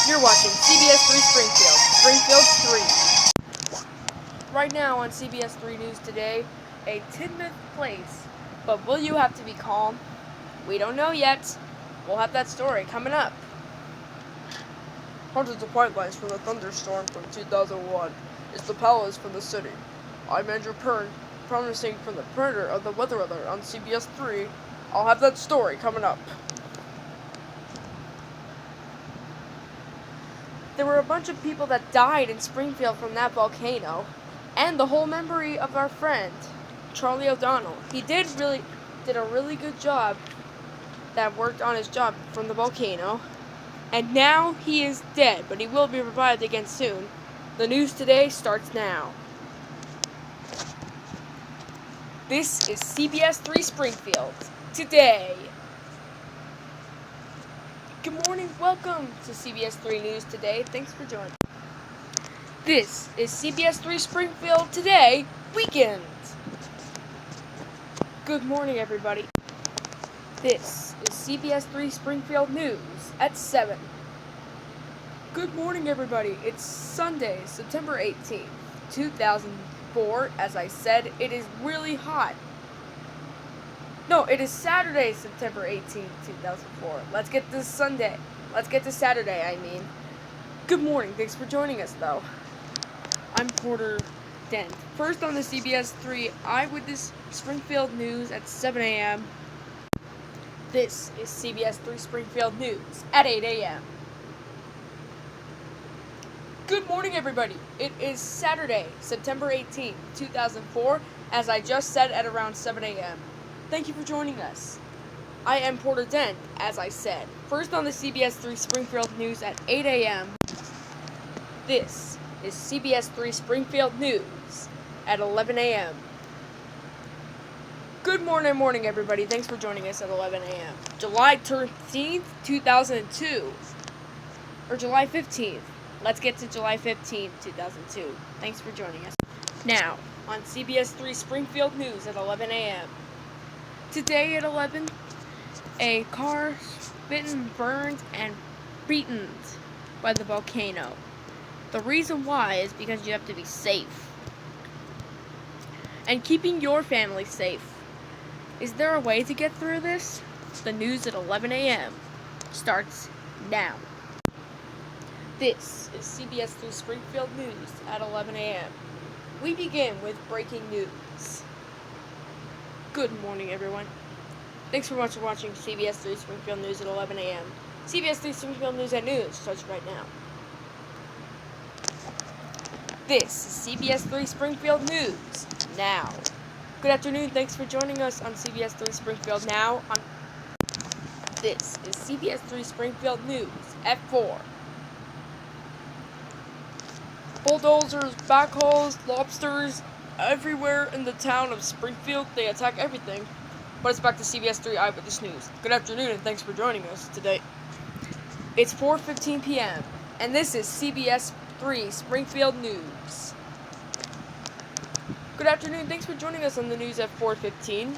You're watching CBS 3 Springfield's 3. Right now on CBS 3 News Today, a Tidmouth place. But will you have to be calm? We don't know yet. We'll have that story coming up. Hundreds of pipelines from the thunderstorm from 2001 is the palace from the city. I'm Andrew Pern, promising from the perimeter of the weather alert on CBS 3. I'll have that story coming up. There were a bunch of people that died in Springfield from that volcano, and the whole memory of our friend, Charlie O'Donnell. He did a really good job that worked on his job from the volcano, and now he is dead, but he will be revived again soon. The news today starts now. This is CBS 3 Springfield Today. Good morning, welcome to CBS 3 News Today. Thanks for joining. This is CBS 3 Springfield Today Weekend. Good morning, everybody. This is CBS 3 Springfield News at 7. Good morning, everybody. It's Sunday, September 18th, 2004. As I said, it is really hot. No, it is Saturday, September 18th, 2004. Let's get to Saturday, I mean. Good morning. Thanks for joining us, though. I'm Porter Dent. First on the CBS 3 Eyewitness Springfield News at 7 a.m. This is CBS 3 Springfield News at 8 a.m. Good morning, everybody. It is Saturday, September 18th, 2004, as I just said at around 7 a.m. Thank you for joining us. I am Porter Dent, as I said. First on the CBS 3 Springfield News at 8 a.m. This is CBS 3 Springfield News at 11 a.m. Good morning, everybody. Thanks for joining us at 11 a.m. July 13th, 2002. Or July 15th. Let's get to July 15th, 2002. Thanks for joining us. Now, on CBS 3 Springfield News at 11 a.m. Today at 11, a car bitten, burned, and beaten by the volcano. The reason why is because you have to be safe. And keeping your family safe. Is there a way to get through this? The news at 11 a.m. starts now. This is CBS 3 Springfield News at 11 a.m. We begin with breaking news. Good morning, everyone. Thanks for watching CBS 3 Springfield News at 11 a.m. CBS 3 Springfield News at News starts right now. This is CBS 3 Springfield News now. Good afternoon. Thanks for joining us on CBS 3 Springfield now. This is CBS 3 Springfield News at 4. Bulldozers, backhoes, lobsters, everywhere in the town of Springfield. They attack everything. But it's back to CBS 3 Eyewitness News. Good afternoon, and thanks for joining us today. It's 4:15 p.m., and this is CBS 3 Springfield News. Good afternoon, thanks for joining us on the news at 4:15.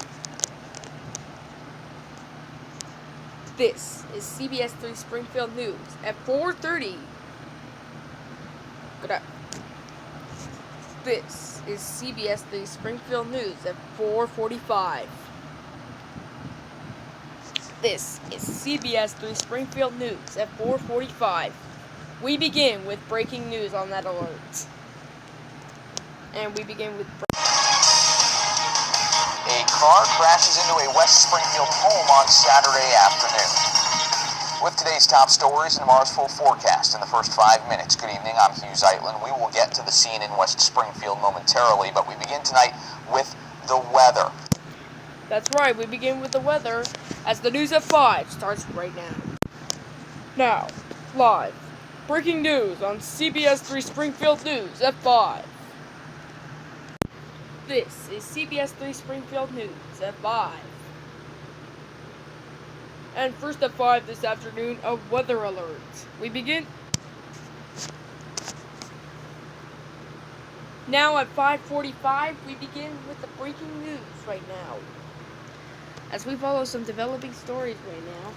This is CBS 3 Springfield News at 4:30. This is CBS 3 Springfield News at 4:45. This is CBS 3 Springfield News at 4:45. We begin with breaking news on that alert. And we begin with A car crashes into a West Springfield home on Saturday afternoon. With today's top stories and tomorrow's full forecast in the first 5 minutes. Good evening, I'm Hugh Zeitlin. We will get to the scene in West Springfield momentarily, but we begin tonight with the weather. That's right, we begin with the weather as the news at 5 starts right now. Now, live, breaking news on CBS 3 Springfield News at 5. This is CBS 3 Springfield News at 5. And first at 5 this afternoon, a weather alert. We begin now at 5:45. We begin with the breaking news right now, as we follow some developing stories right now.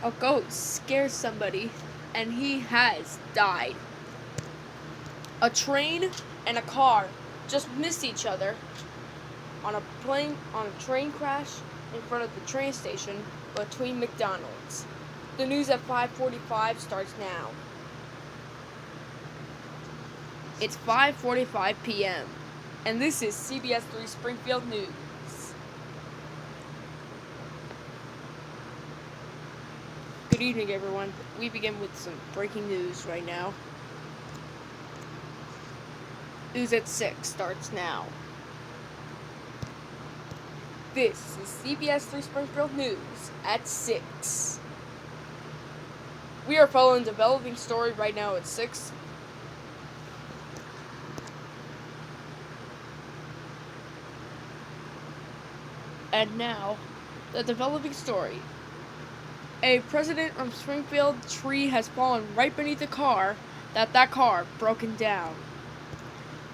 A ghost scares somebody and he has died. A train and a car just missed each other on a train crash in front of the train station between McDonald's. The news at 5:45 starts now. It's 5:45 p.m. and this is CBS 3 Springfield News. Good evening, everyone. We begin with some breaking news right now. News at 6 starts now. This is CBS 3 Springfield News at 6. We are following a developing story right now at 6. And now, the developing story. A president from Springfield tree has fallen right beneath a car that car broken down.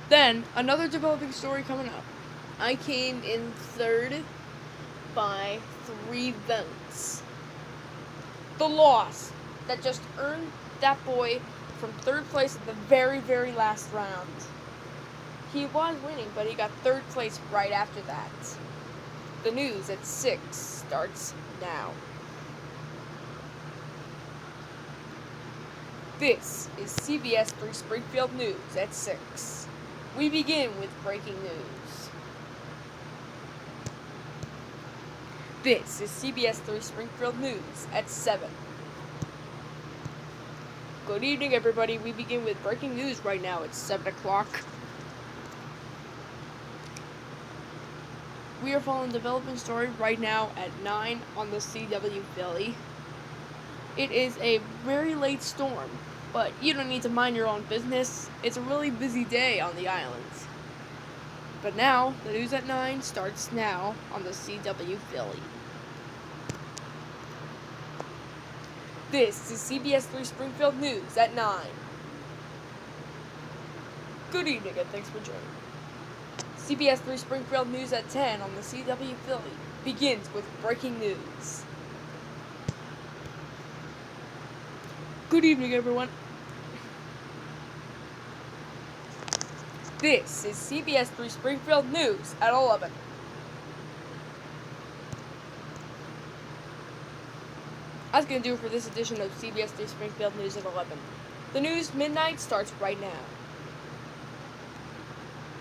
Then, another developing story coming up. I came in third by 3 votes. The loss that just earned that boy from third place at the very, very last round. He was winning, but he got third place right after that. The news at 6 starts now. This is CBS 3 Springfield News at 6. We begin with breaking news. This is CBS 3 Springfield News at 7. Good evening, everybody. We begin with breaking news right now. It's 7 o'clock. We are following the development story right now at 9 on the CW Philly. It is a very late storm, but you don't need to mind your own business. It's a really busy day on the islands. But now, the news at 9 starts now on the CW Philly. This is CBS 3 Springfield News at 9. Good evening and thanks for joining. CBS 3 Springfield News at 10 on the CW Philly begins with breaking news. Good evening, everyone. This is CBS 3 Springfield News at 11. That's going to do it for this edition of CBS 3 Springfield News at 11. The news midnight starts right now.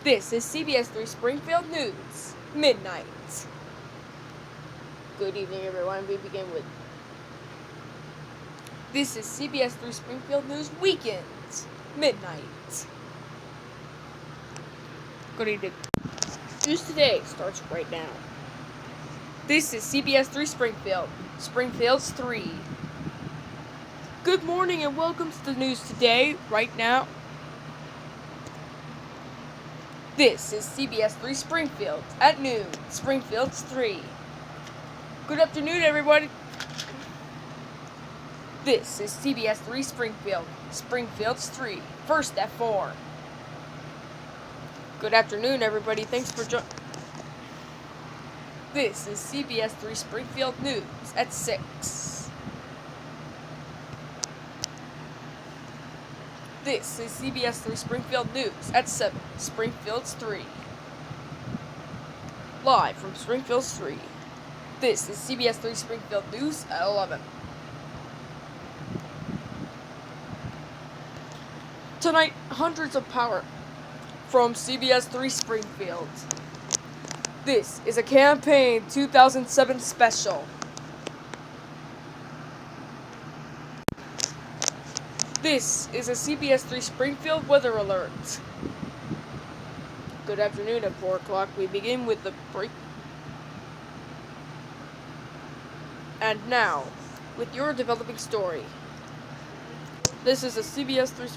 This is CBS 3 Springfield News, midnight. Good evening, everyone. We begin with... This is CBS 3 Springfield News, weekends, midnight. Good evening. News today starts right now. This is CBS 3 Springfield, Springfield's 3. Good morning and welcome to the news today, right now. This is CBS 3 Springfield at noon, Springfield's 3. Good afternoon, everybody. This is CBS 3 Springfield, Springfield's 3, first at 4. Good afternoon, everybody. Thanks for joining. This is CBS 3 Springfield News at 6. This is CBS 3 Springfield News at 7, Springfield's 3. Live from Springfield's 3. This is CBS 3 Springfield News at 11. Tonight, hundreds of power from CBS 3 Springfield. This is a Campaign 2007 special. This is a CBS 3 Springfield weather alert. Good afternoon. At 4 o'clock, we begin with the break. And now, with your developing story. This is a CBS 3